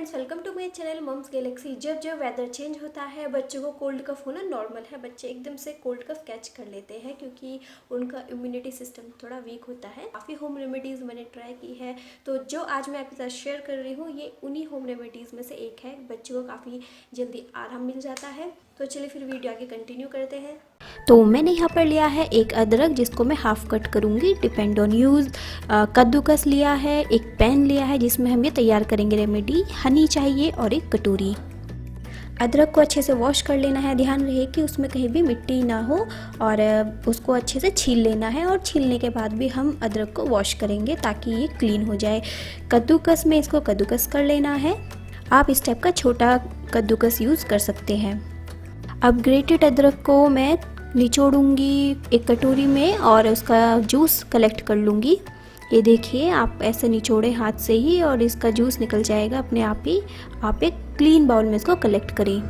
Friends, welcome to my channel moms galaxy. जब जब weather change होता है बच्चों को कोल्ड कफ होना नॉर्मल है। बच्चे एकदम से कोल्ड कफ कैच कर लेते हैं क्योंकि उनका इम्यूनिटी सिस्टम थोड़ा वीक होता है। काफ़ी होम रेमेडीज़ मैंने ट्राई की है, तो जो आज मैं आपके साथ शेयर कर रही हूँ ये उन्हीं होम रेमेडीज़ में से एक है। बच्चों को काफ़ी जल्दी आराम मिल जाता है। तो चलिए फिर वीडियो आगे कंटिन्यू करते हैं। तो मैंने यहाँ पर लिया है एक अदरक, जिसको मैं हाफ कट करूँगी, डिपेंड ऑन यूज़। कद्दूकस लिया है, एक पैन लिया है जिसमें हम ये तैयार करेंगे रेमेडी। हनी चाहिए और एक कटोरी। अदरक को अच्छे से वॉश कर लेना है। ध्यान रहे कि उसमें कहीं भी मिट्टी ना हो और उसको अच्छे से छील लेना है। और छीलने के बाद भी हम अदरक को वॉश करेंगे ताकि ये क्लीन हो जाए। कद्दूकस में इसको कद्दूकस कर लेना है। आप इस टाइप का छोटा कद्दूकस यूज़ कर सकते हैं। अब ग्रेटेड अदरक को मैं निचोड़ूंगी एक कटोरी में और उसका जूस कलेक्ट कर लूँगी। ये देखिए, आप ऐसे निचोड़े हाथ से ही और इसका जूस निकल जाएगा अपने आप ही। आप एक क्लीन बाउल में इसको कलेक्ट करें।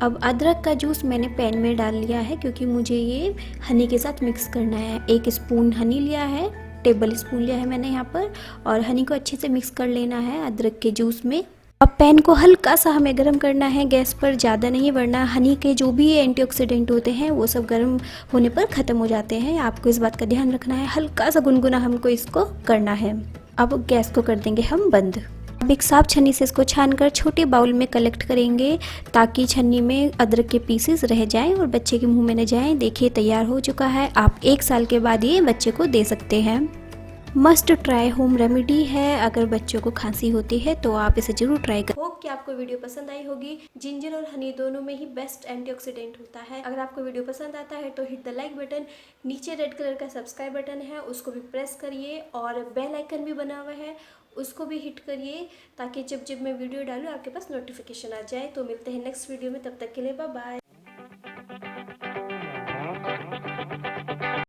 अब अदरक का जूस मैंने पैन में डाल लिया है क्योंकि मुझे ये हनी के साथ मिक्स करना है। 1 स्पून हनी लिया है, टेबल स्पून लिया है मैंने यहाँ पर, और हनी को अच्छे से मिक्स कर लेना है अदरक के जूस में। अब पैन को हल्का सा हमें गर्म करना है, गैस पर ज़्यादा नहीं, वरना हनी के जो भी एंटीऑक्सीडेंट होते हैं वो सब गर्म होने पर ख़त्म हो जाते हैं। आपको इस बात का ध्यान रखना है। हल्का सा गुनगुना हमको इसको करना है। अब गैस को कर देंगे हम बंद। अब एक साफ छन्नी से इसको छानकर छोटे बाउल में कलेक्ट करेंगे ताकि छन्नी में अदरक के पीसेस रह जाएं और बच्चे के मुंह में न जाएं। देखिए, तैयार हो चुका है। आप 1 साल के बाद ये बच्चे को दे सकते हैं। मस्ट ट्राई होम रेमेडी है। अगर बच्चों को खांसी होती है तो आप इसे जरूर ट्राई करें। होप कि आपको वीडियो पसंद आई होगी। जिंजर और हनी दोनों में ही बेस्ट एंटीऑक्सीडेंट होता है। अगर आपको वीडियो पसंद आता है तो हिट द लाइक बटन। नीचे रेड कलर का सब्सक्राइब बटन है, उसको भी प्रेस करिए, और बेल आइकन भी बना हुआ है, उसको भी हिट करिए ताकि जब जब मैं वीडियो डालूँ आपके पास नोटिफिकेशन आ जाए। तो मिलते हैं नेक्स्ट वीडियो में, तब तक के लिए बाय बाय।